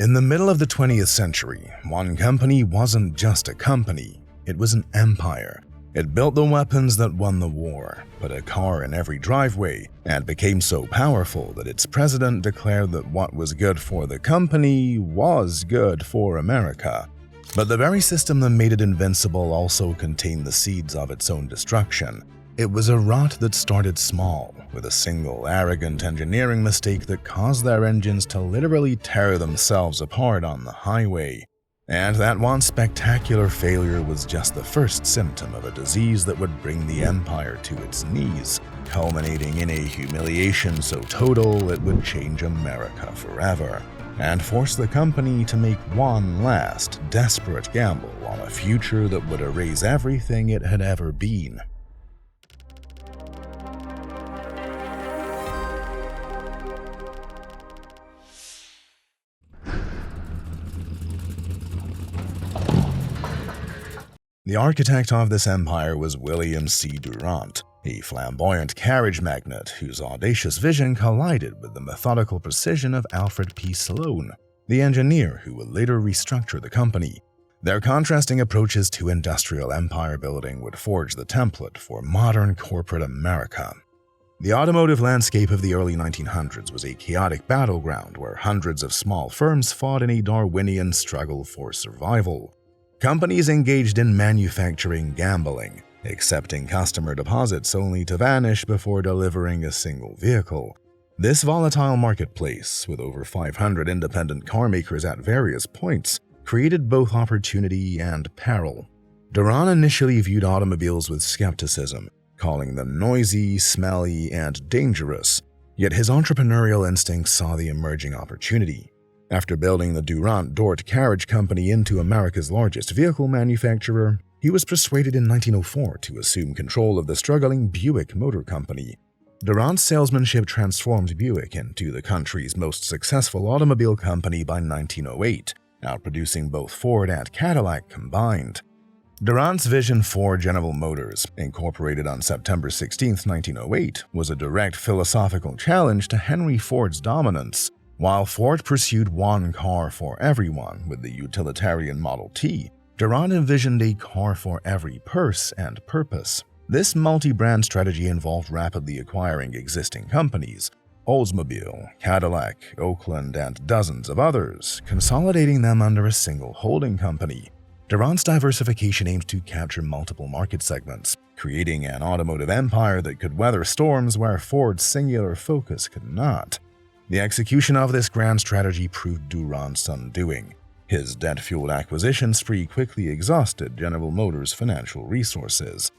In the middle of the 20th century, one company wasn't just a company, it was an empire. It built the weapons that won the war, put a car in every driveway, and became so powerful that its president declared that what was good for the company was good for America. But the very system that made it invincible also contained the seeds of its own destruction. It was a rot that started small, with a single arrogant engineering mistake that caused their engines to literally tear themselves apart on the highway. And that one spectacular failure was just the first symptom of a disease that would bring the empire to its knees, culminating in a humiliation so total it would change America forever, and force the company to make one last, desperate gamble on a future that would erase everything it had ever been. The architect of this empire was William C. Durant, a flamboyant carriage magnate whose audacious vision collided with the methodical precision of Alfred P. Sloan, the engineer who would later restructure the company. Their contrasting approaches to industrial empire building would forge the template for modern corporate America. The automotive landscape of the early 1900s was a chaotic battleground where hundreds of small firms fought in a Darwinian struggle for survival. Companies engaged in manufacturing gambling, accepting customer deposits only to vanish before delivering a single vehicle. This volatile marketplace, with over 500 independent carmakers at various points, created both opportunity and peril. Durant initially viewed automobiles with skepticism, calling them noisy, smelly, and dangerous, yet his entrepreneurial instincts saw the emerging opportunity. After building the Durant-Dort Carriage Company into America's largest vehicle manufacturer, he was persuaded in 1904 to assume control of the struggling Buick Motor Company. Durant's salesmanship transformed Buick into the country's most successful automobile company by 1908, outproducing both Ford and Cadillac combined. Durant's vision for General Motors, incorporated on September 16, 1908, was a direct philosophical challenge to Henry Ford's dominance. While Ford pursued one car for everyone with the utilitarian Model T, Durant envisioned a car for every purse and purpose. This multi-brand strategy involved rapidly acquiring existing companies, Oldsmobile, Cadillac, Oakland, and dozens of others, consolidating them under a single holding company. Durant's diversification aimed to capture multiple market segments, creating an automotive empire that could weather storms where Ford's singular focus could not. The execution of this grand strategy proved Durant's undoing. His debt-fueled acquisition spree quickly exhausted General Motors' financial resources.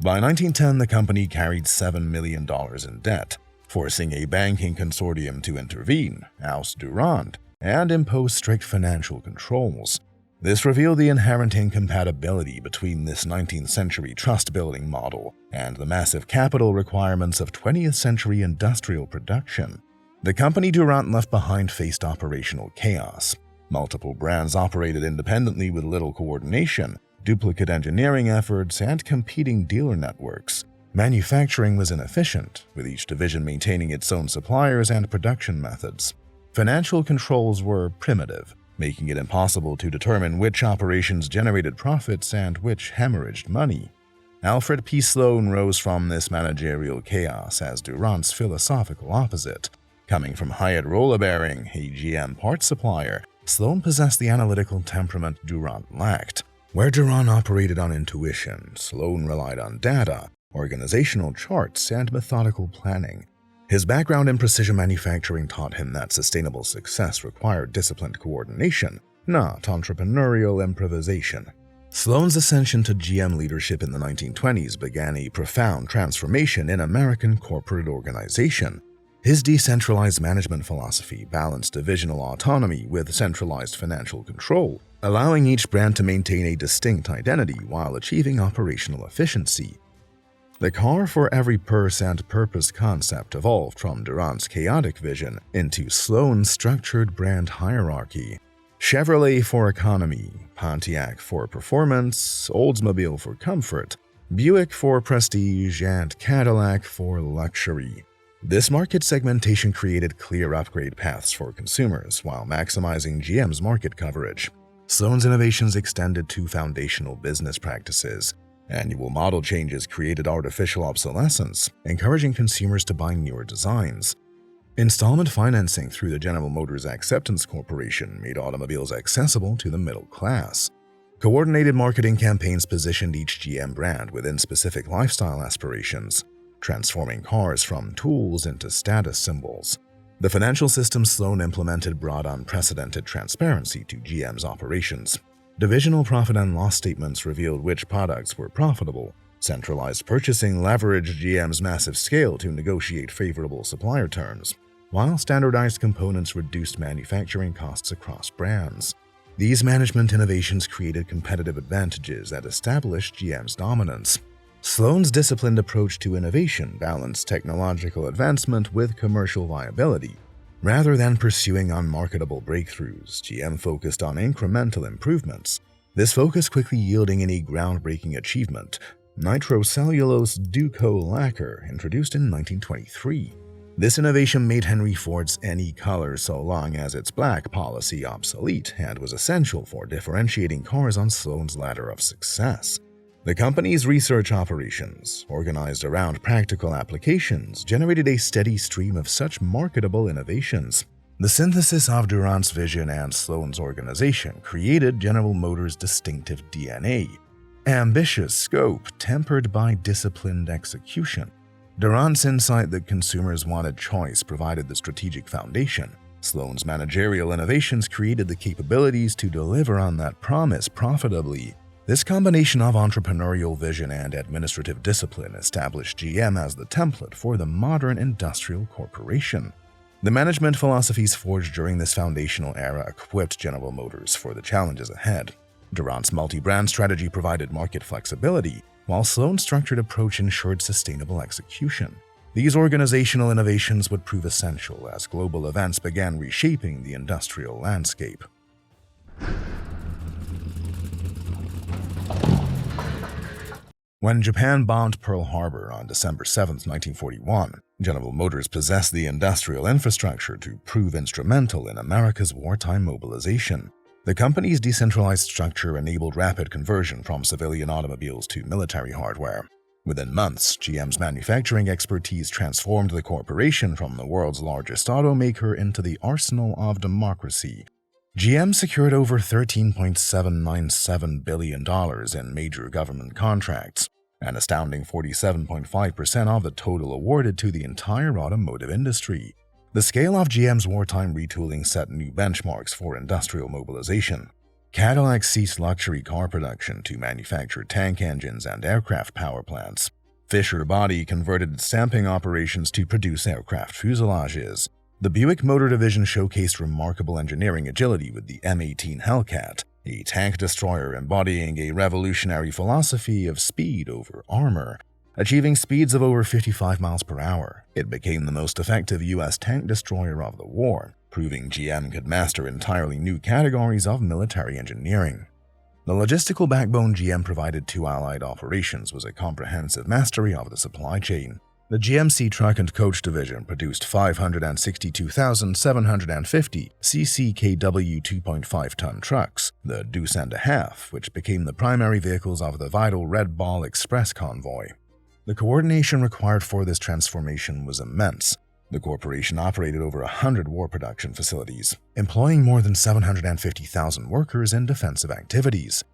By 1910, the company carried $7 million in debt, forcing a banking consortium to intervene, oust Durant, and impose strict financial controls. This revealed the inherent incompatibility between this 19th century trust-building model and the massive capital requirements of 20th century industrial production. The company Durant left behind faced operational chaos. Multiple brands operated independently with little coordination, duplicate engineering efforts, and competing dealer networks. Manufacturing was inefficient, with each division maintaining its own suppliers and production methods. Financial controls were primitive, making it impossible to determine which operations generated profits and which hemorrhaged money. Alfred P. Sloan rose from this managerial chaos as Durant's philosophical opposite. Coming from Hyatt Roller Bearing, a GM parts supplier, Sloan possessed the analytical temperament Durant lacked. Where Durant operated on intuition, Sloan relied on data, organizational charts, and methodical planning. His background in precision manufacturing taught him that sustainable success required disciplined coordination, not entrepreneurial improvisation. Sloan's ascension to GM leadership in the 1920s began a profound transformation in American corporate organization. His decentralized management philosophy balanced divisional autonomy with centralized financial control, allowing each brand to maintain a distinct identity while achieving operational efficiency. The car for every purse and purpose concept evolved from Durant's chaotic vision into Sloan's structured brand hierarchy. Chevrolet for economy, Pontiac for performance, Oldsmobile for comfort, Buick for prestige, and Cadillac for luxury. This market segmentation created clear upgrade paths for consumers while maximizing GM's market coverage. Sloan's innovations extended to foundational business practices. Annual model changes created artificial obsolescence, encouraging consumers to buy newer designs. Installment financing through the General Motors Acceptance Corporation made automobiles accessible to the middle class. Coordinated marketing campaigns positioned each GM brand within specific lifestyle aspirations, transforming cars from tools into status symbols. The financial system Sloan implemented brought unprecedented transparency to GM's operations. Divisional profit and loss statements revealed which products were profitable. Centralized purchasing leveraged GM's massive scale to negotiate favorable supplier terms, while standardized components reduced manufacturing costs across brands. These management innovations created competitive advantages that established GM's dominance. Sloan's disciplined approach to innovation balanced technological advancement with commercial viability. Rather than pursuing unmarketable breakthroughs, GM focused on incremental improvements. This focus quickly yielding any groundbreaking achievement: nitrocellulose Duco lacquer, introduced in 1923. This innovation made Henry Ford's "any color so long as it's black" policy obsolete and was essential for differentiating cars on Sloan's ladder of success. The company's research operations, organized around practical applications, generated a steady stream of such marketable innovations. The synthesis of Durant's vision and Sloan's organization created General Motors' distinctive DNA: ambitious scope tempered by disciplined execution. Durant's insight that consumers wanted choice provided the strategic foundation. Sloan's managerial innovations created the capabilities to deliver on that promise profitably. This combination of entrepreneurial vision and administrative discipline established GM as the template for the modern industrial corporation. The management philosophies forged during this foundational era equipped General Motors for the challenges ahead. Durant's multi-brand strategy provided market flexibility, while Sloan's structured approach ensured sustainable execution. These organizational innovations would prove essential as global events began reshaping the industrial landscape. When Japan bombed Pearl Harbor on December 7, 1941, General Motors possessed the industrial infrastructure to prove instrumental in America's wartime mobilization. The company's decentralized structure enabled rapid conversion from civilian automobiles to military hardware. Within months, GM's manufacturing expertise transformed the corporation from the world's largest automaker into the arsenal of democracy. GM secured over $13.797 billion in major government contracts, an astounding 47.5% of the total awarded to the entire automotive industry. The scale of GM's wartime retooling set new benchmarks for industrial mobilization. Cadillac ceased luxury car production to manufacture tank engines and aircraft power plants. Fisher Body converted its stamping operations to produce aircraft fuselages. The Buick Motor Division showcased remarkable engineering agility with the M18 Hellcat, a tank destroyer embodying a revolutionary philosophy of speed over armor. Achieving speeds of over 55 miles per hour, it became the most effective U.S. tank destroyer of the war, proving GM could master entirely new categories of military engineering. The logistical backbone GM provided to Allied operations was a comprehensive mastery of the supply chain. The GMC Truck and Coach Division produced 562,750 CCKW 2.5-ton trucks, the Deuce and a Half, which became the primary vehicles of the vital Red Ball Express convoy. The coordination required for this transformation was immense. The corporation operated over 100 war production facilities, employing more than 750,000 workers in defensive activities.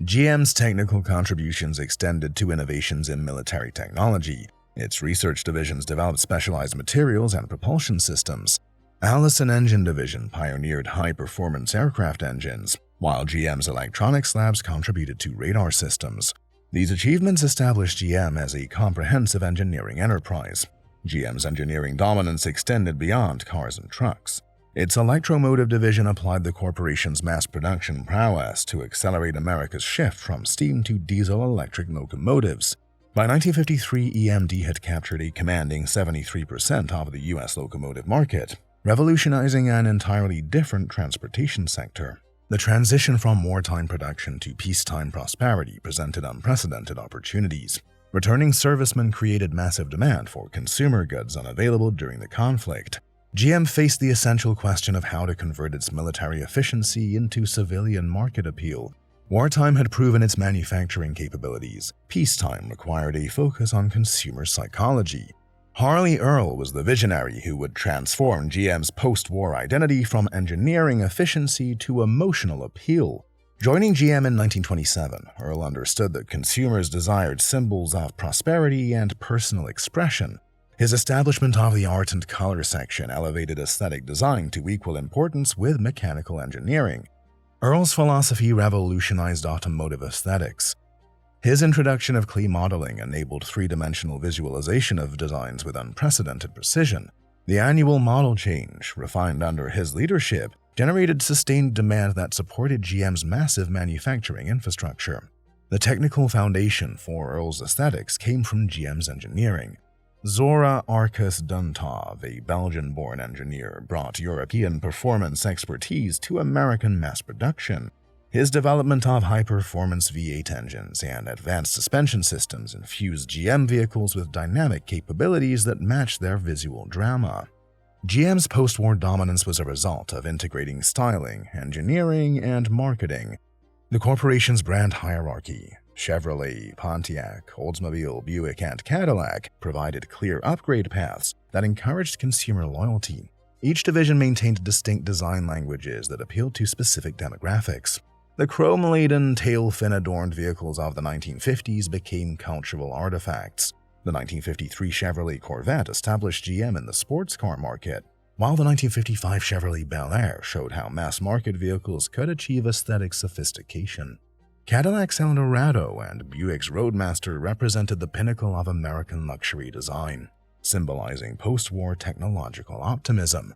GM's technical contributions extended to innovations in military technology. Its research divisions developed specialized materials and propulsion systems. Allison Engine Division pioneered high-performance aircraft engines, while GM's electronics labs contributed to radar systems. These achievements established GM as a comprehensive engineering enterprise. GM's engineering dominance extended beyond cars and trucks. Its electromotive division applied the corporation's mass production prowess to accelerate America's shift from steam to diesel-electric locomotives. By 1953, EMD had captured a commanding 73% of the U.S. locomotive market, revolutionizing an entirely different transportation sector. The transition from wartime production to peacetime prosperity presented unprecedented opportunities. Returning servicemen created massive demand for consumer goods unavailable during the conflict. GM faced the essential question of how to convert its military efficiency into civilian market appeal. Wartime had proven its manufacturing capabilities. Peacetime required a focus on consumer psychology. Harley Earl was the visionary who would transform GM's post-war identity from engineering efficiency to emotional appeal. Joining GM in 1927, Earl understood that consumers desired symbols of prosperity and personal expression. His establishment of the art and color section elevated aesthetic design to equal importance with mechanical engineering. Earl's philosophy revolutionized automotive aesthetics. His introduction of clay modeling enabled three-dimensional visualization of designs with unprecedented precision. The annual model change, refined under his leadership, generated sustained demand that supported GM's massive manufacturing infrastructure. The technical foundation for Earl's aesthetics came from GM's engineering. Zora Arcus Duntov, a Belgian-born engineer, brought European performance expertise to American mass production. His development of high-performance V8 engines and advanced suspension systems infused GM vehicles with dynamic capabilities that matched their visual drama. GM's post-war dominance was a result of integrating styling, engineering, and marketing. The corporation's brand hierarchy, Chevrolet, Pontiac, Oldsmobile, Buick, and Cadillac, provided clear upgrade paths that encouraged consumer loyalty. Each division maintained distinct design languages that appealed to specific demographics. The chrome-laden, tailfin-adorned vehicles of the 1950s became cultural artifacts. The 1953 Chevrolet Corvette established GM in the sports car market, while the 1955 Chevrolet Bel Air showed how mass-market vehicles could achieve aesthetic sophistication. Cadillac's Eldorado and Buick's Roadmaster represented the pinnacle of American luxury design, symbolizing post-war technological optimism.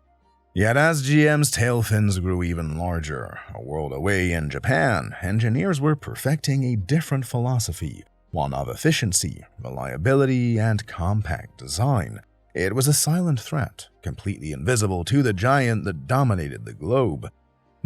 Yet as GM's tailfins grew even larger, a world away in Japan, engineers were perfecting a different philosophy, one of efficiency, reliability, and compact design. It was a silent threat, completely invisible to the giant that dominated the globe.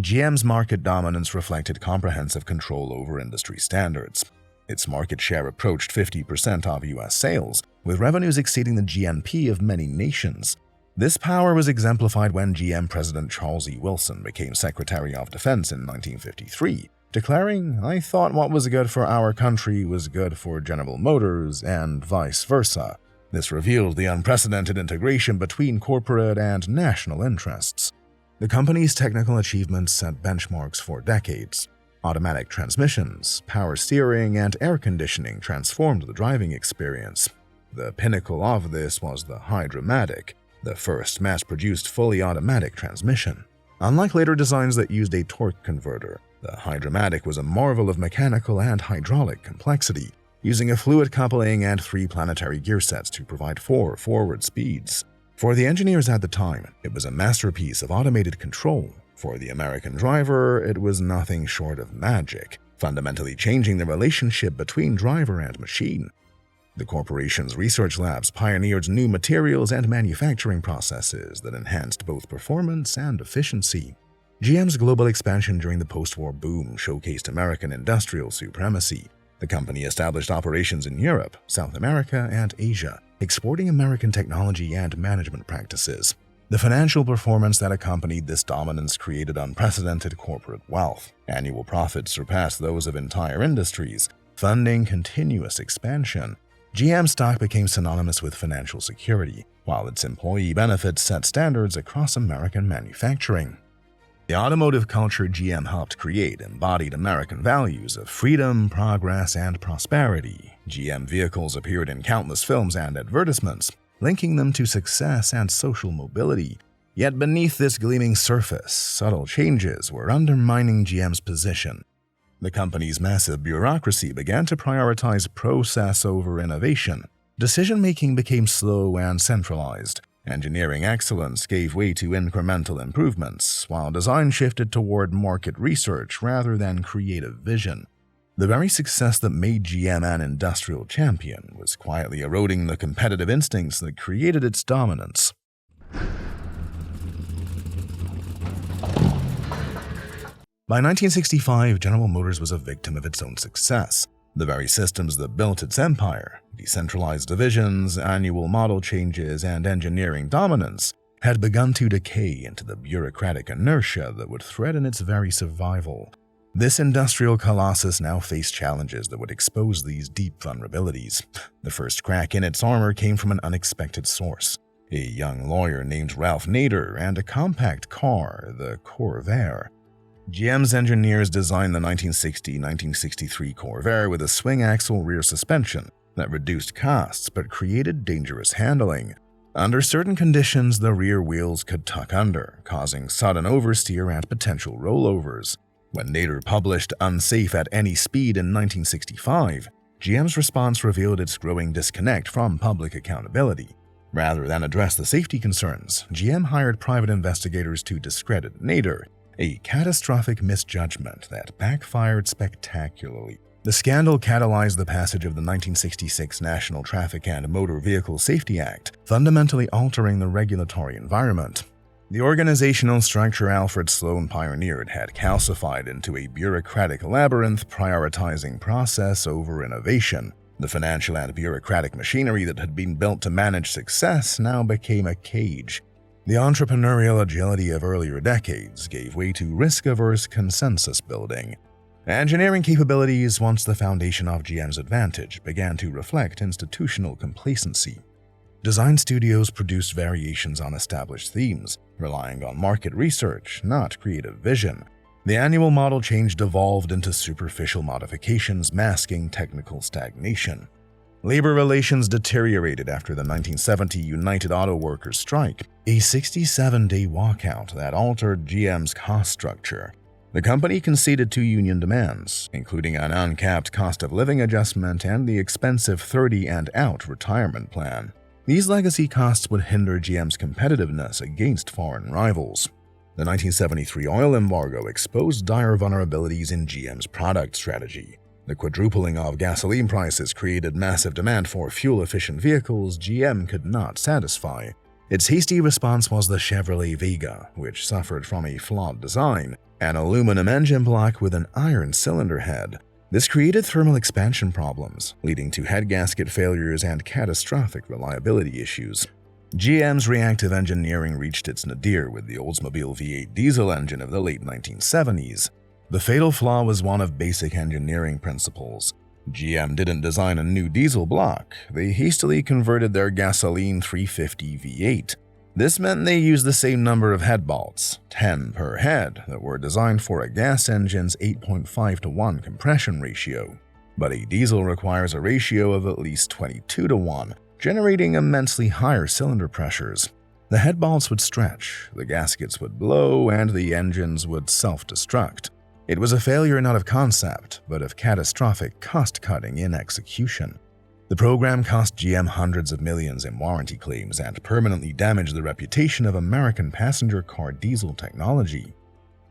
GM's market dominance reflected comprehensive control over industry standards. Its market share approached 50% of U.S. sales, with revenues exceeding the GNP of many nations. This power was exemplified when GM President Charles E. Wilson became Secretary of Defense in 1953, declaring, "I thought what was good for our country was good for General Motors, and vice versa." This revealed the unprecedented integration between corporate and national interests. The company's technical achievements set benchmarks for decades. Automatic transmissions, power steering, and air conditioning transformed the driving experience. The pinnacle of this was the Hydra-matic, the first mass-produced fully automatic transmission. Unlike later designs that used a torque converter, the Hydra-matic was a marvel of mechanical and hydraulic complexity, using a fluid coupling and 3 planetary gear sets to provide 4 forward speeds. For the engineers at the time, it was a masterpiece of automated control. For the American driver, it was nothing short of magic, fundamentally changing the relationship between driver and machine. The corporation's research labs pioneered new materials and manufacturing processes that enhanced both performance and efficiency. GM's global expansion during the post-war boom showcased American industrial supremacy. The company established operations in Europe, South America, and Asia, exporting American technology and management practices. The financial performance that accompanied this dominance created unprecedented corporate wealth. Annual profits surpassed those of entire industries, funding continuous expansion. GM stock became synonymous with financial security, while its employee benefits set standards across American manufacturing. The automotive culture GM helped create embodied American values of freedom, progress, and prosperity. GM vehicles appeared in countless films and advertisements, linking them to success and social mobility. Yet beneath this gleaming surface, subtle changes were undermining GM's position. The company's massive bureaucracy began to prioritize process over innovation. Decision-making became slow and centralized. Engineering excellence gave way to incremental improvements, while design shifted toward market research rather than creative vision. The very success that made GM an industrial champion was quietly eroding the competitive instincts that created its dominance. By 1965, General Motors was a victim of its own success. The very systems that built its empire, decentralized divisions, annual model changes, and engineering dominance, had begun to decay into the bureaucratic inertia that would threaten its very survival. This industrial colossus now faced challenges that would expose these deep vulnerabilities. The first crack in its armor came from an unexpected source: a young lawyer named Ralph Nader and a compact car, the Corvair. GM's engineers designed the 1960-1963 Corvair with a swing-axle rear suspension that reduced costs but created dangerous handling. Under certain conditions, the rear wheels could tuck under, causing sudden oversteer and potential rollovers. When Nader published Unsafe at Any Speed in 1965, GM's response revealed its growing disconnect from public accountability. Rather than address the safety concerns, GM hired private investigators to discredit Nader, a catastrophic misjudgment that backfired spectacularly. The scandal catalyzed the passage of the 1966 National Traffic and Motor Vehicle Safety Act, fundamentally altering the regulatory environment. The organizational structure Alfred Sloan pioneered had calcified into a bureaucratic labyrinth prioritizing process over innovation. The financial and bureaucratic machinery that had been built to manage success now became a cage. The entrepreneurial agility of earlier decades gave way to risk-averse consensus building. Engineering capabilities, once the foundation of GM's advantage, began to reflect institutional complacency. Design studios produced variations on established themes, relying on market research, not creative vision. The annual model change devolved into superficial modifications masking technical stagnation. Labor relations deteriorated after the 1970 United Auto Workers strike, a 67-day walkout that altered GM's cost structure. The company conceded to union demands, including an uncapped cost of living adjustment and the expensive 30-and-out retirement plan. These legacy costs would hinder GM's competitiveness against foreign rivals. The 1973 oil embargo exposed dire vulnerabilities in GM's product strategy. The quadrupling of gasoline prices created massive demand for fuel-efficient vehicles GM could not satisfy. Its hasty response was the Chevrolet Vega, which suffered from a flawed design, an aluminum engine block with an iron cylinder head. This created thermal expansion problems, leading to head gasket failures and catastrophic reliability issues. GM's reactive engineering reached its nadir with the Oldsmobile V8 diesel engine of the late 1970s. The fatal flaw was one of basic engineering principles. GM didn't design a new diesel block, they hastily converted their gasoline 350 V8. This meant they used the same number of head bolts, 10 per head, that were designed for a gas engine's 8.5-to-1 compression ratio. But a diesel requires a ratio of at least 22-to-1, generating immensely higher cylinder pressures. The head bolts would stretch, the gaskets would blow, and the engines would self-destruct. It was a failure not of concept, but of catastrophic cost-cutting in execution. The program cost GM hundreds of millions in warranty claims and permanently damaged the reputation of American passenger car diesel technology.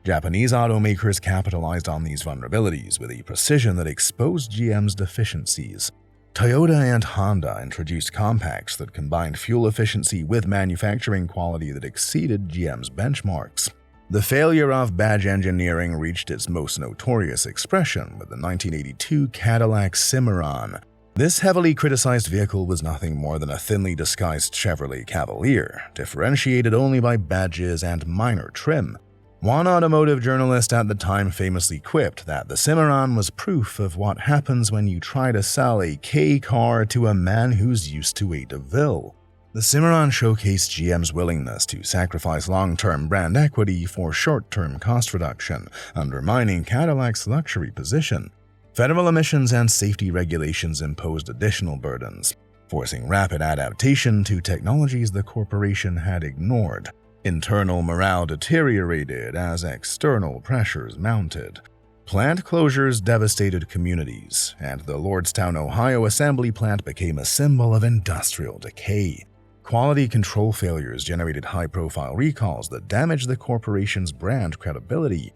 Japanese automakers capitalized on these vulnerabilities with a precision that exposed GM's deficiencies. Toyota and Honda introduced compacts that combined fuel efficiency with manufacturing quality that exceeded GM's benchmarks. The failure of badge engineering reached its most notorious expression with the 1982 Cadillac Cimarron. This heavily criticized vehicle was nothing more than a thinly disguised Chevrolet Cavalier, differentiated only by badges and minor trim. One automotive journalist at the time famously quipped that the Cimarron was proof of what happens when you try to sell a K car to a man who's used to a DeVille. The Cimarron showcased GM's willingness to sacrifice long-term brand equity for short-term cost reduction, undermining Cadillac's luxury position. Federal emissions and safety regulations imposed additional burdens, forcing rapid adaptation to technologies the corporation had ignored. Internal morale deteriorated as external pressures mounted. Plant closures devastated communities, and the Lordstown, Ohio assembly plant became a symbol of industrial decay. Quality control failures generated high-profile recalls that damaged the corporation's brand credibility.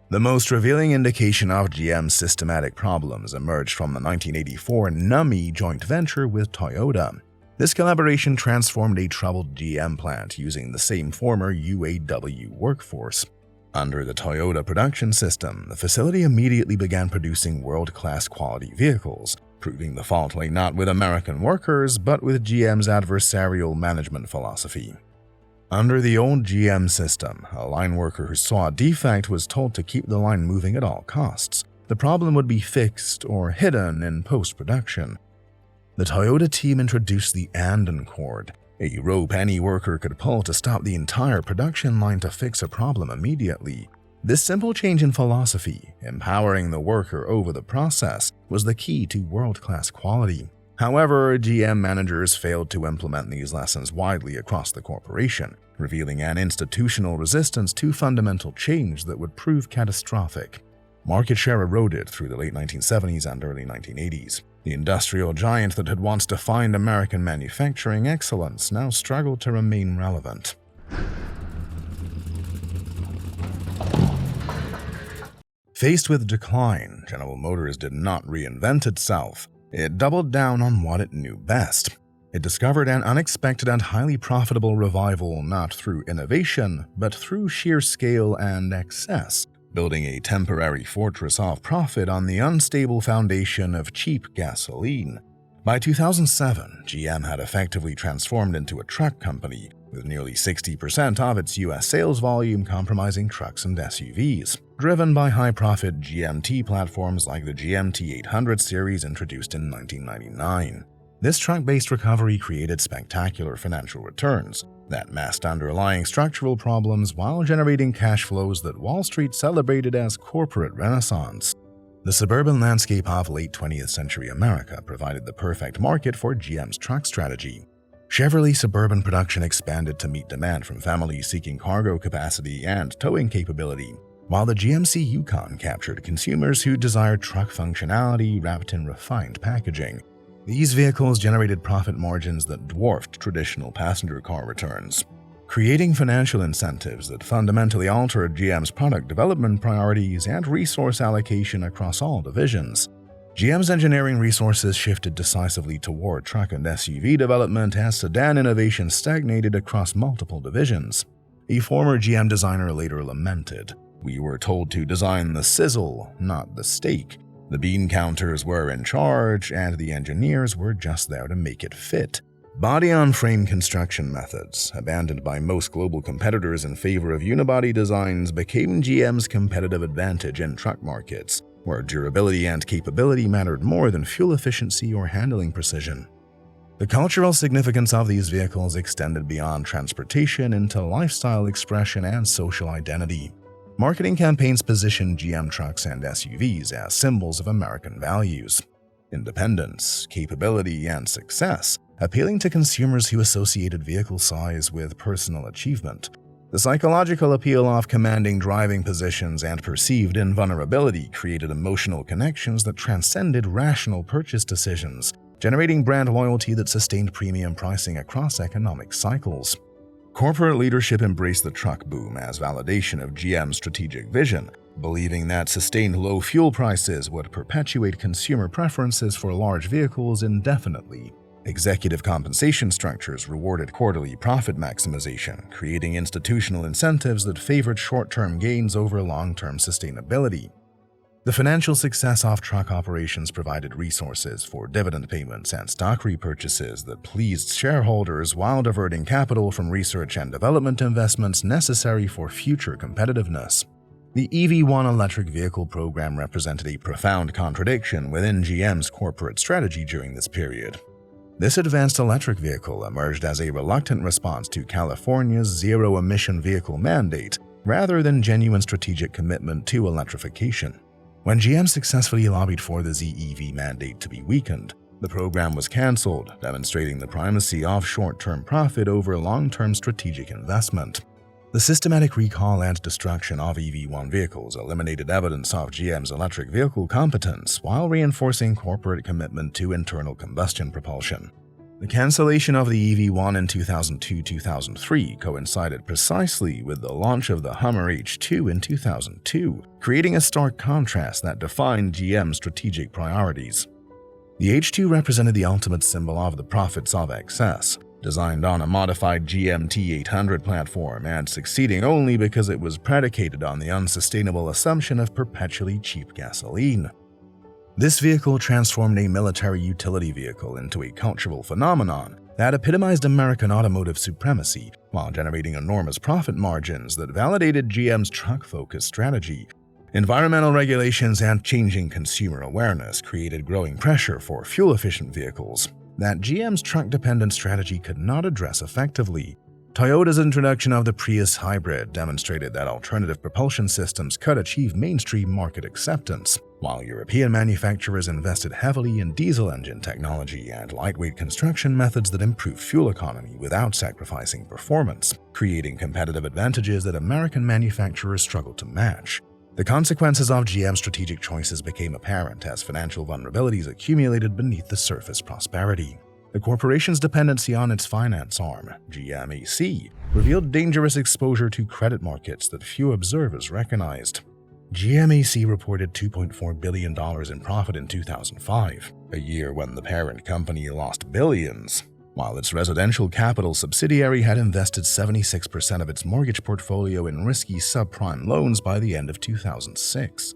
The most revealing indication of GM's systematic problems emerged from the 1984 NUMMI joint venture with Toyota. This collaboration transformed a troubled GM plant using the same former UAW workforce. Under the Toyota production system, the facility immediately began producing world-class quality vehicles, proving the fault lay not with American workers, but with GM's adversarial management philosophy. Under the old GM system, a line worker who saw a defect was told to keep the line moving at all costs. The problem would be fixed or hidden in post-production. The Toyota team introduced the Anden cord, a rope any worker could pull to stop the entire production line to fix a problem immediately. This simple change in philosophy, empowering the worker over the process, was the key to world-class quality. However, GM managers failed to implement these lessons widely across the corporation, revealing an institutional resistance to fundamental change that would prove catastrophic. Market share eroded through the late 1970s and early 1980s. The industrial giant that had once defined American manufacturing excellence now struggled to remain relevant. Faced with decline, General Motors did not reinvent itself. It doubled down on what it knew best. It discovered an unexpected and highly profitable revival not through innovation, but through sheer scale and excess, building a temporary fortress of profit on the unstable foundation of cheap gasoline. By 2007, GM had effectively transformed into a truck company, with nearly 60% of its U.S. sales volume comprising trucks and SUVs, driven by high-profit GMT platforms like the GMT 800 series introduced in 1999. This truck-based recovery created spectacular financial returns that masked underlying structural problems while generating cash flows that Wall Street celebrated as corporate renaissance. The suburban landscape of late 20th century America provided the perfect market for GM's truck strategy. Chevrolet Suburban production expanded to meet demand from families seeking cargo capacity and towing capability, while the GMC Yukon captured consumers who desired truck functionality wrapped in refined packaging. These vehicles generated profit margins that dwarfed traditional passenger car returns, creating financial incentives that fundamentally altered GM's product development priorities and resource allocation across all divisions. GM's engineering resources shifted decisively toward truck and SUV development as sedan innovation stagnated across multiple divisions. A former GM designer later lamented, "We were told to design the sizzle, not the steak. The bean counters were in charge, and the engineers were just there to make it fit." Body-on-frame construction methods, abandoned by most global competitors in favor of unibody designs, became GM's competitive advantage in truck markets, where durability and capability mattered more than fuel efficiency or handling precision. The cultural significance of these vehicles extended beyond transportation into lifestyle expression and social identity. Marketing campaigns positioned GM trucks and SUVs as symbols of American values: independence, capability, and success, appealing to consumers who associated vehicle size with personal achievement. The psychological appeal of commanding driving positions and perceived invulnerability created emotional connections that transcended rational purchase decisions, generating brand loyalty that sustained premium pricing across economic cycles. Corporate leadership embraced the truck boom as validation of GM's strategic vision, believing that sustained low fuel prices would perpetuate consumer preferences for large vehicles indefinitely. Executive compensation structures rewarded quarterly profit maximization, creating institutional incentives that favored short-term gains over long-term sustainability. The financial success of truck operations provided resources for dividend payments and stock repurchases that pleased shareholders while diverting capital from research and development investments necessary for future competitiveness. The EV1 electric vehicle program represented a profound contradiction within GM's corporate strategy during this period. This advanced electric vehicle emerged as a reluctant response to California's zero-emission vehicle mandate rather than genuine strategic commitment to electrification. When GM successfully lobbied for the ZEV mandate to be weakened, the program was cancelled, demonstrating the primacy of short-term profit over long-term strategic investment. The systematic recall and destruction of EV1 vehicles eliminated evidence of GM's electric vehicle competence while reinforcing corporate commitment to internal combustion propulsion. The cancellation of the EV1 in 2002-2003 coincided precisely with the launch of the Hummer H2 in 2002, creating a stark contrast that defined GM's strategic priorities. The H2 represented the ultimate symbol of the profits of excess. Designed on a modified GM T800 platform and succeeding only because it was predicated on the unsustainable assumption of perpetually cheap gasoline. This vehicle transformed a military utility vehicle into a cultural phenomenon that epitomized American automotive supremacy while generating enormous profit margins that validated GM's truck-focused strategy. Environmental regulations and changing consumer awareness created growing pressure for fuel-efficient vehicles that GM's truck-dependent strategy could not address effectively. Toyota's introduction of the Prius hybrid demonstrated that alternative propulsion systems could achieve mainstream market acceptance, while European manufacturers invested heavily in diesel engine technology and lightweight construction methods that improved fuel economy without sacrificing performance, creating competitive advantages that American manufacturers struggled to match. The consequences of GM's strategic choices became apparent as financial vulnerabilities accumulated beneath the surface prosperity. The corporation's dependency on its finance arm, GMAC, revealed dangerous exposure to credit markets that few observers recognized. GMAC reported $2.4 billion in profit in 2005, a year when the parent company lost billions, while its residential capital subsidiary had invested 76% of its mortgage portfolio in risky subprime loans by the end of 2006.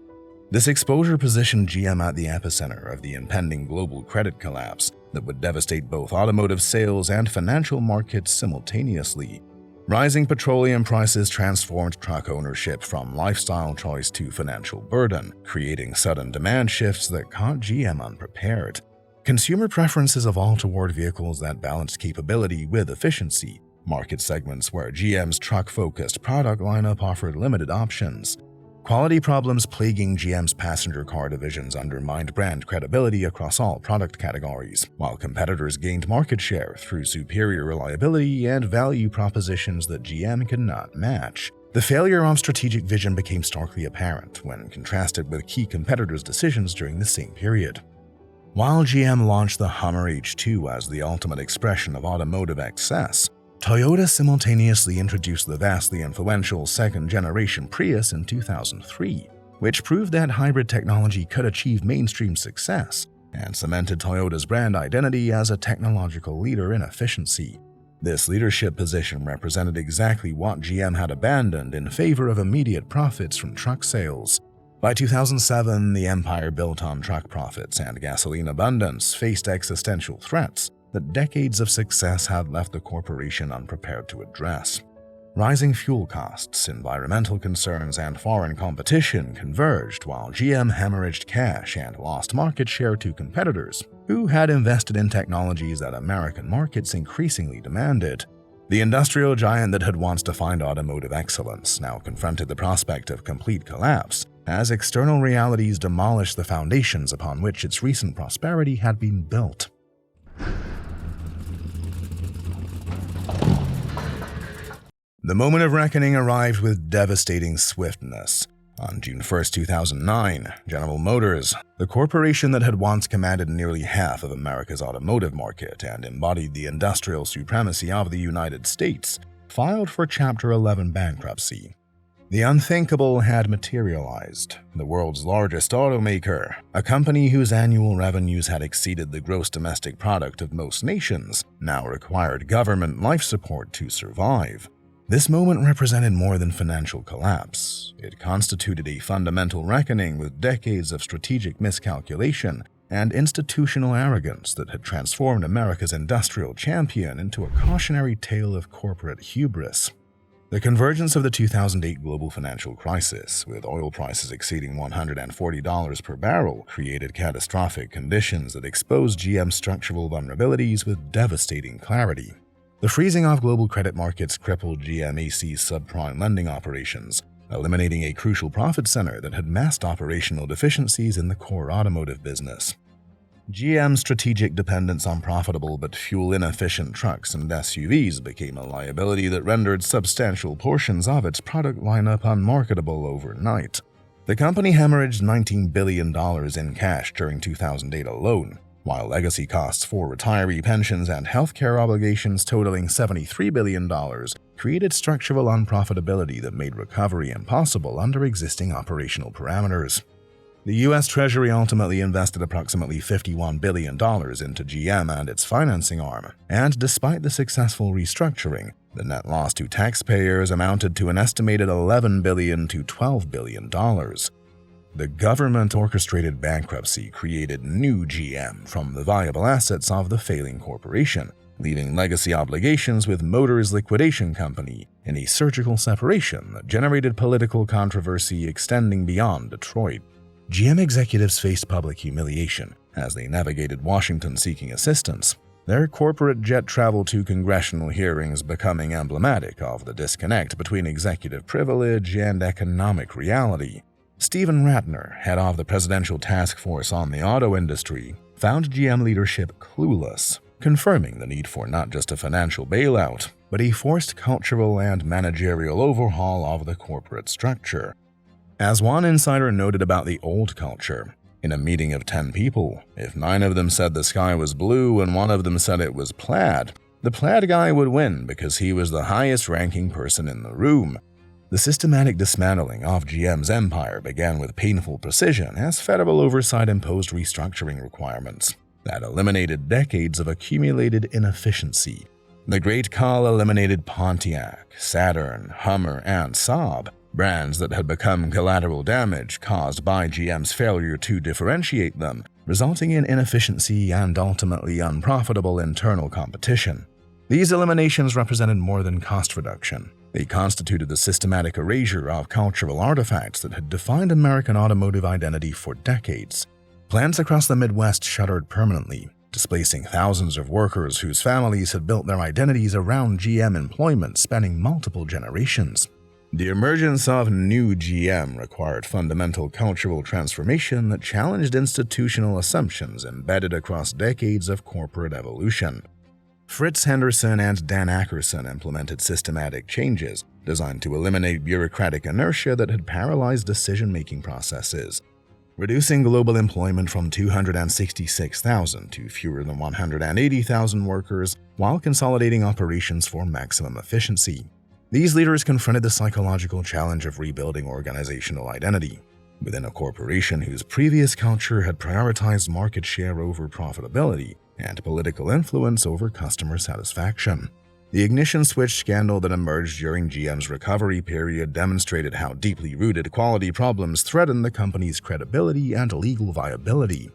This exposure positioned GM at the epicenter of the impending global credit collapse that would devastate both automotive sales and financial markets simultaneously. Rising petroleum prices transformed truck ownership from lifestyle choice to financial burden, creating sudden demand shifts that caught GM unprepared. Consumer preferences evolved toward vehicles that balanced capability with efficiency, market segments where GM's truck-focused product lineup offered limited options. Quality problems plaguing GM's passenger car divisions undermined brand credibility across all product categories, while competitors gained market share through superior reliability and value propositions that GM could not match. The failure of strategic vision became starkly apparent when contrasted with key competitors' decisions during the same period. While GM launched the Hummer H2 as the ultimate expression of automotive excess, Toyota simultaneously introduced the vastly influential second-generation Prius in 2003, which proved that hybrid technology could achieve mainstream success and cemented Toyota's brand identity as a technological leader in efficiency. This leadership position represented exactly what GM had abandoned in favor of immediate profits from truck sales. By 2007, the empire built on truck profits and gasoline abundance faced existential threats that decades of success had left the corporation unprepared to address. Rising fuel costs, environmental concerns, and foreign competition converged while GM hemorrhaged cash and lost market share to competitors who had invested in technologies that American markets increasingly demanded. The industrial giant that had once defined automotive excellence now confronted the prospect of complete collapse as external realities demolished the foundations upon which its recent prosperity had been built. The moment of reckoning arrived with devastating swiftness. On June 1, 2009, General Motors, the corporation that had once commanded nearly half of America's automotive market and embodied the industrial supremacy of the United States, filed for Chapter 11 bankruptcy. The unthinkable had materialized. The world's largest automaker, a company whose annual revenues had exceeded the gross domestic product of most nations, now required government life support to survive. This moment represented more than financial collapse. It constituted a fundamental reckoning with decades of strategic miscalculation and institutional arrogance that had transformed America's industrial champion into a cautionary tale of corporate hubris. The convergence of the 2008 global financial crisis, with oil prices exceeding $140 per barrel, created catastrophic conditions that exposed GM's structural vulnerabilities with devastating clarity. The freezing of global credit markets crippled GMAC's subprime lending operations, eliminating a crucial profit center that had masked operational deficiencies in the core automotive business. GM's strategic dependence on profitable but fuel-inefficient trucks and SUVs became a liability that rendered substantial portions of its product lineup unmarketable overnight. The company hemorrhaged $19 billion in cash during 2008 alone, while legacy costs for retiree pensions and healthcare obligations totaling $73 billion created structural unprofitability that made recovery impossible under existing operational parameters. The US Treasury ultimately invested approximately $51 billion into GM and its financing arm, and despite the successful restructuring, the net loss to taxpayers amounted to an estimated $11 billion to $12 billion. The government-orchestrated bankruptcy created new GM from the viable assets of the failing corporation, leaving legacy obligations with Motors Liquidation Company in a surgical separation that generated political controversy extending beyond Detroit. GM executives faced public humiliation as they navigated Washington seeking assistance, their corporate jet travel to congressional hearings becoming emblematic of the disconnect between executive privilege and economic reality. Stephen Ratner, head of the Presidential Task Force on the Auto Industry, found GM leadership clueless, confirming the need for not just a financial bailout, but a forced cultural and managerial overhaul of the corporate structure. As one insider noted about the old culture, in a meeting of 10 people, if 9 of them said the sky was blue and 1 of them said it was plaid, the plaid guy would win because he was the highest-ranking person in the room. The systematic dismantling of GM's empire began with painful precision as federal oversight imposed restructuring requirements that eliminated decades of accumulated inefficiency. The Great Call eliminated Pontiac, Saturn, Hummer, and Saab, brands that had become collateral damage caused by GM's failure to differentiate them, resulting in inefficiency and ultimately unprofitable internal competition. These eliminations represented more than cost reduction. They constituted the systematic erasure of cultural artifacts that had defined American automotive identity for decades. Plants across the Midwest shuttered permanently, displacing thousands of workers whose families had built their identities around GM employment spanning multiple generations. The emergence of new GM required fundamental cultural transformation that challenged institutional assumptions embedded across decades of corporate evolution. Fritz Henderson and Dan Ackerson implemented systematic changes designed to eliminate bureaucratic inertia that had paralyzed decision-making processes, reducing global employment from 266,000 to fewer than 180,000 workers while consolidating operations for maximum efficiency. These leaders confronted the psychological challenge of rebuilding organizational identity. Within a corporation whose previous culture had prioritized market share over profitability and political influence over customer satisfaction. The ignition switch scandal that emerged during GM's recovery period demonstrated how deeply rooted quality problems threatened the company's credibility and legal viability.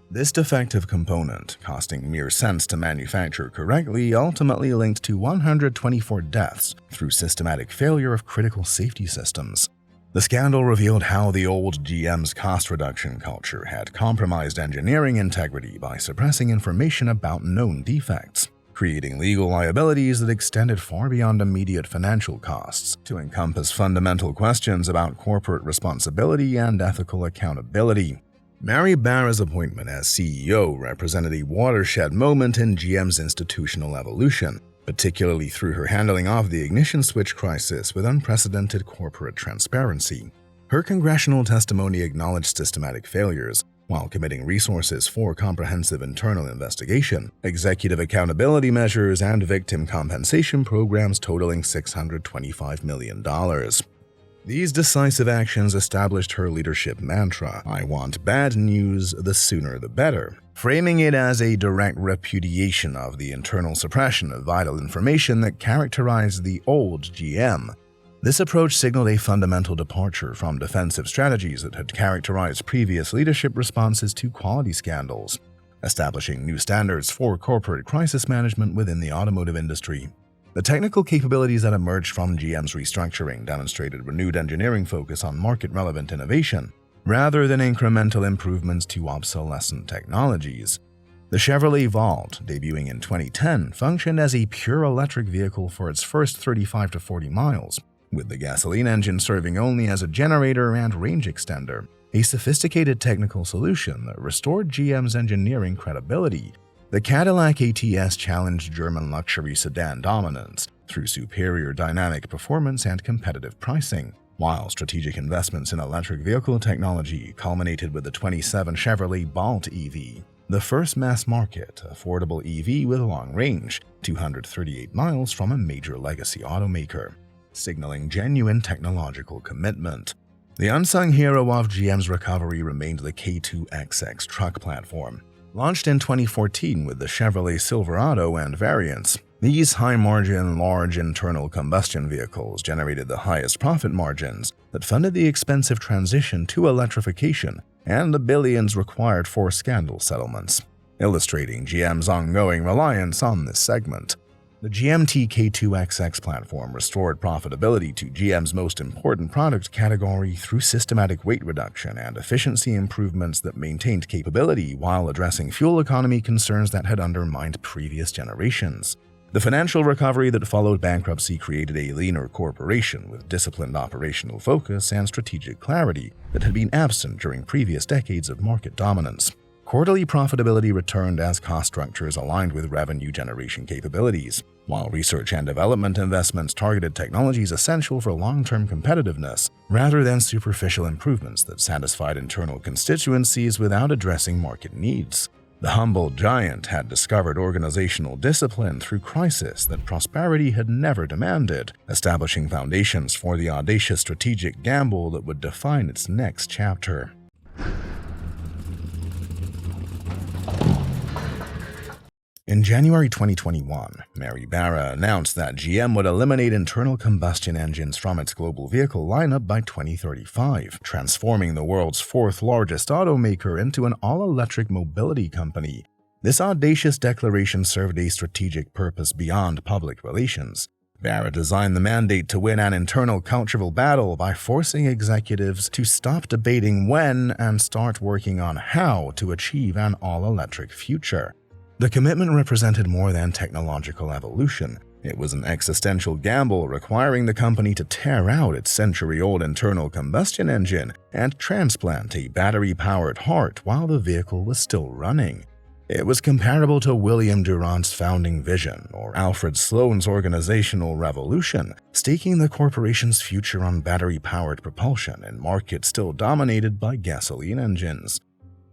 This defective component, costing mere cents to manufacture correctly, ultimately linked to 124 deaths through systematic failure of critical safety systems. The scandal revealed how the old GM's cost reduction culture had compromised engineering integrity by suppressing information about known defects, creating legal liabilities that extended far beyond immediate financial costs to encompass fundamental questions about corporate responsibility and ethical accountability. Mary Barra's appointment as CEO represented a watershed moment in GM's institutional evolution, particularly through her handling of the ignition switch crisis with unprecedented corporate transparency. Her congressional testimony acknowledged systematic failures, while committing resources for comprehensive internal investigation, executive accountability measures, and victim compensation programs totaling $625 million. These decisive actions established her leadership mantra, "I want bad news, the sooner the better," framing it as a direct repudiation of the internal suppression of vital information that characterized the old GM. This approach signaled a fundamental departure from defensive strategies that had characterized previous leadership responses to quality scandals, establishing new standards for corporate crisis management within the automotive industry. The technical capabilities that emerged from GM's restructuring demonstrated renewed engineering focus on market-relevant innovation, rather than incremental improvements to obsolescent technologies. The Chevrolet Volt, debuting in 2010, functioned as a pure electric vehicle for its first 35 to 40 miles, with the gasoline engine serving only as a generator and range extender, a sophisticated technical solution that restored GM's engineering credibility. The Cadillac ATS challenged German luxury sedan dominance through superior dynamic performance and competitive pricing, while strategic investments in electric vehicle technology culminated with the 27 Chevrolet Bolt EV, the first mass-market, affordable EV with long range, 238 miles from a major legacy automaker, signaling genuine technological commitment. The unsung hero of GM's recovery remained the K2XX truck platform. Launched in 2014 with the Chevrolet Silverado and variants, these high-margin, large internal combustion vehicles generated the highest profit margins that funded the expensive transition to electrification and the billions required for scandal settlements, illustrating GM's ongoing reliance on this segment. The GMT K2XX platform restored profitability to GM's most important product category through systematic weight reduction and efficiency improvements that maintained capability while addressing fuel economy concerns that had undermined previous generations. The financial recovery that followed bankruptcy created a leaner corporation with disciplined operational focus and strategic clarity that had been absent during previous decades of market dominance. Quarterly profitability returned as cost structures aligned with revenue generation capabilities, while research and development investments targeted technologies essential for long-term competitiveness rather than superficial improvements that satisfied internal constituencies without addressing market needs. The humble giant had discovered organizational discipline through crisis that prosperity had never demanded, establishing foundations for the audacious strategic gamble that would define its next chapter. In January 2021, Mary Barra announced that GM would eliminate internal combustion engines from its global vehicle lineup by 2035, transforming the world's fourth-largest automaker into an all-electric mobility company. This audacious declaration served a strategic purpose beyond public relations. Barra designed the mandate to win an internal cultural battle by forcing executives to stop debating when and start working on how to achieve an all-electric future. The commitment represented more than technological evolution. It was an existential gamble requiring the company to tear out its century-old internal combustion engine and transplant a battery-powered heart while the vehicle was still running. It was comparable to William Durant's founding vision or Alfred Sloan's organizational revolution, staking the corporation's future on battery-powered propulsion in markets still dominated by gasoline engines.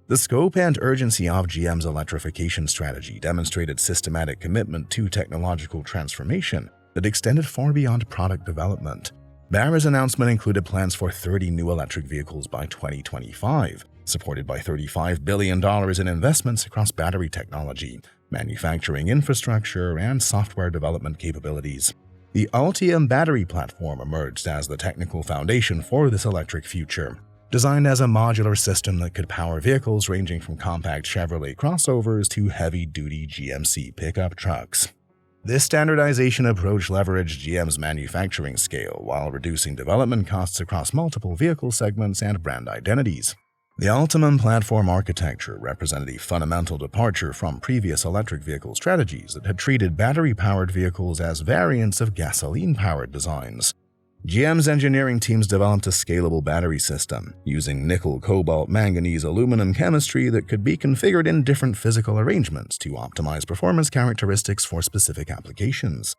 The scope and urgency of GM's electrification strategy demonstrated systematic commitment to technological transformation that extended far beyond product development. Barra's announcement included plans for 30 new electric vehicles by 2025, supported by $35 billion in investments across battery technology, manufacturing infrastructure, and software development capabilities. The Ultium battery platform emerged as the technical foundation for this electric future. Designed as a modular system that could power vehicles ranging from compact Chevrolet crossovers to heavy-duty GMC pickup trucks. This standardization approach leveraged GM's manufacturing scale while reducing development costs across multiple vehicle segments and brand identities. The Ultium platform architecture represented a fundamental departure from previous electric vehicle strategies that had treated battery-powered vehicles as variants of gasoline-powered designs. GM's engineering teams developed a scalable battery system using nickel, cobalt, manganese, aluminum chemistry that could be configured in different physical arrangements to optimize performance characteristics for specific applications.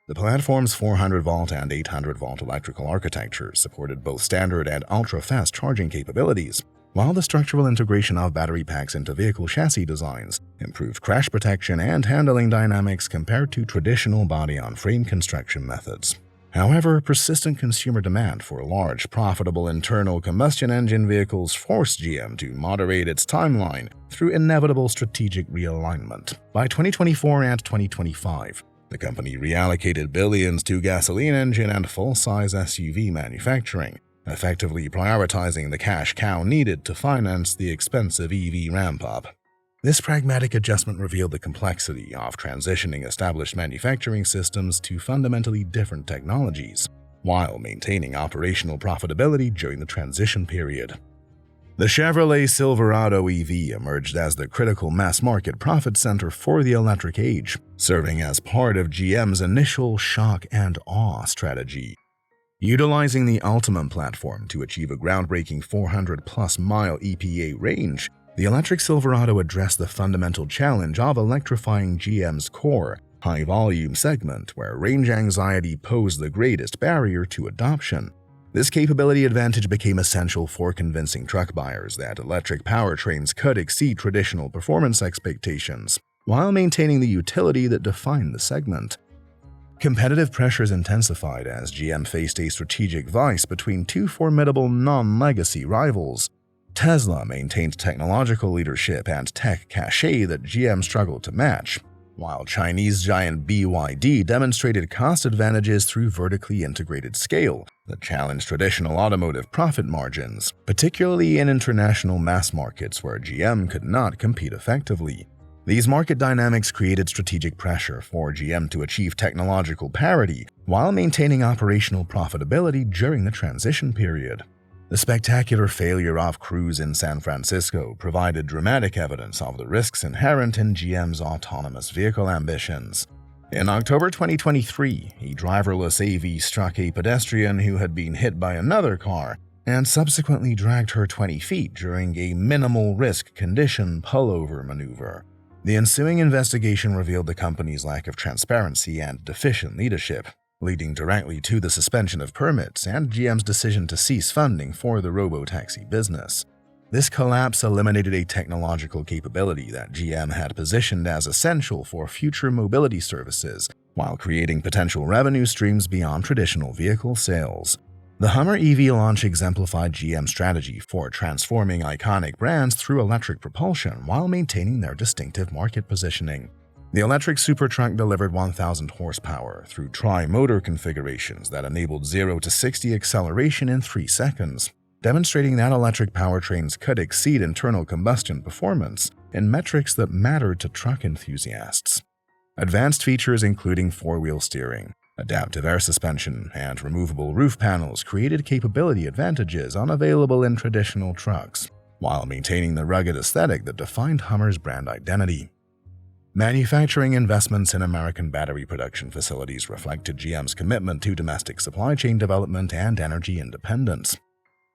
The platform's 400-volt and 800-volt electrical architecture supported both standard and ultra-fast charging capabilities, while the structural integration of battery packs into vehicle chassis designs improved crash protection and handling dynamics compared to traditional body-on-frame construction methods. However, persistent consumer demand for large, profitable internal combustion engine vehicles forced GM to moderate its timeline through inevitable strategic realignment. By 2024 and 2025, the company reallocated billions to gasoline engine and full-size SUV manufacturing, effectively prioritizing the cash cow needed to finance the expensive EV ramp-up. This pragmatic adjustment revealed the complexity of transitioning established manufacturing systems to fundamentally different technologies, while maintaining operational profitability during the transition period. The Chevrolet Silverado EV emerged as the critical mass-market profit center for the electric age, serving as part of GM's initial shock and awe strategy. Utilizing the Ultium platform to achieve a groundbreaking 400-plus-mile EPA range, the electric Silverado addressed the fundamental challenge of electrifying GM's core, high-volume segment where range anxiety posed the greatest barrier to adoption. This capability advantage became essential for convincing truck buyers that electric powertrains could exceed traditional performance expectations, while maintaining the utility that defined the segment. Competitive pressures intensified as GM faced a strategic vice between two formidable non-legacy rivals. Tesla maintained technological leadership and tech cachet that GM struggled to match, while Chinese giant BYD demonstrated cost advantages through vertically integrated scale that challenged traditional automotive profit margins, particularly in international mass markets where GM could not compete effectively. These market dynamics created strategic pressure for GM to achieve technological parity while maintaining operational profitability during the transition period. The spectacular failure of Cruise in San Francisco provided dramatic evidence of the risks inherent in GM's autonomous vehicle ambitions. In October 2023, a driverless AV struck a pedestrian who had been hit by another car and subsequently dragged her 20 feet during a minimal-risk condition pullover maneuver. The ensuing investigation revealed the company's lack of transparency and deficient leadership, leading directly to the suspension of permits and GM's decision to cease funding for the robotaxi business. This collapse eliminated a technological capability that GM had positioned as essential for future mobility services, while creating potential revenue streams beyond traditional vehicle sales. The Hummer EV launch exemplified GM's strategy for transforming iconic brands through electric propulsion while maintaining their distinctive market positioning. The electric supertruck delivered 1,000 horsepower through tri-motor configurations that enabled 0 to 60 acceleration in 3 seconds, demonstrating that electric powertrains could exceed internal combustion performance in metrics that mattered to truck enthusiasts. Advanced features including four-wheel steering, adaptive air suspension, and removable roof panels created capability advantages unavailable in traditional trucks, while maintaining the rugged aesthetic that defined Hummer's brand identity. Manufacturing investments in American battery production facilities reflected GM's commitment to domestic supply chain development and energy independence.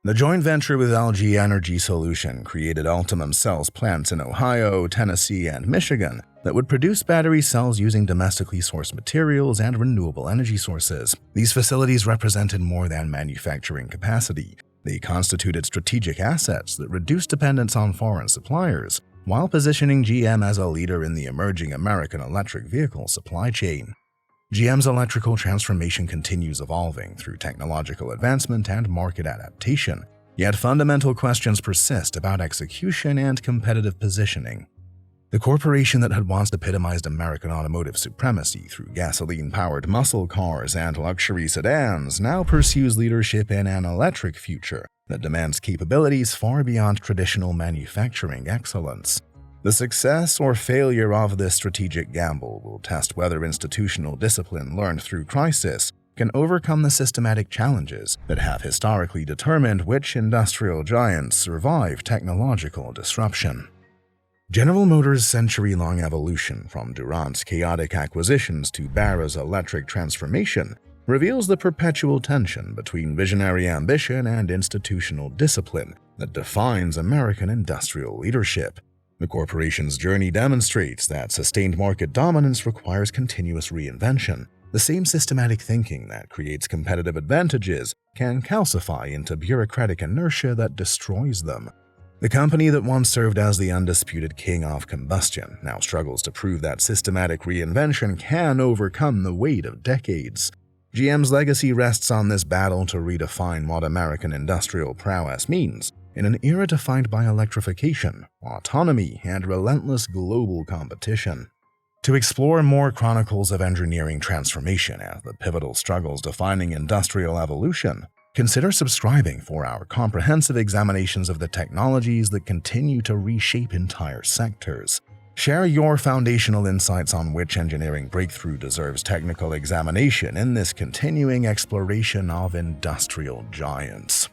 The joint venture with LG Energy Solution created Ultimum Cells plants in Ohio, Tennessee, and Michigan that would produce battery cells using domestically sourced materials and renewable energy sources. These facilities represented more than manufacturing capacity. They constituted strategic assets that reduced dependence on foreign suppliers, while positioning GM as a leader in the emerging American electric vehicle supply chain. GM's electrical transformation continues evolving through technological advancement and market adaptation, yet fundamental questions persist about execution and competitive positioning. The corporation that had once epitomized American automotive supremacy through gasoline-powered muscle cars and luxury sedans now pursues leadership in an electric future that demands capabilities far beyond traditional manufacturing excellence. The success or failure of this strategic gamble will test whether institutional discipline learned through crisis can overcome the systematic challenges that have historically determined which industrial giants survive technological disruption. General Motors' century-long evolution from Durant's chaotic acquisitions to Barra's electric transformation reveals the perpetual tension between visionary ambition and institutional discipline that defines American industrial leadership. The corporation's journey demonstrates that sustained market dominance requires continuous reinvention. The same systematic thinking that creates competitive advantages can calcify into bureaucratic inertia that destroys them. The company that once served as the undisputed king of combustion now struggles to prove that systematic reinvention can overcome the weight of decades. GM's legacy rests on this battle to redefine what American industrial prowess means in an era defined by electrification, autonomy, and relentless global competition. To explore more chronicles of engineering transformation and the pivotal struggles defining industrial evolution, consider subscribing for our comprehensive examinations of the technologies that continue to reshape entire sectors. Share your foundational insights on which engineering breakthrough deserves technical examination in this continuing exploration of industrial giants.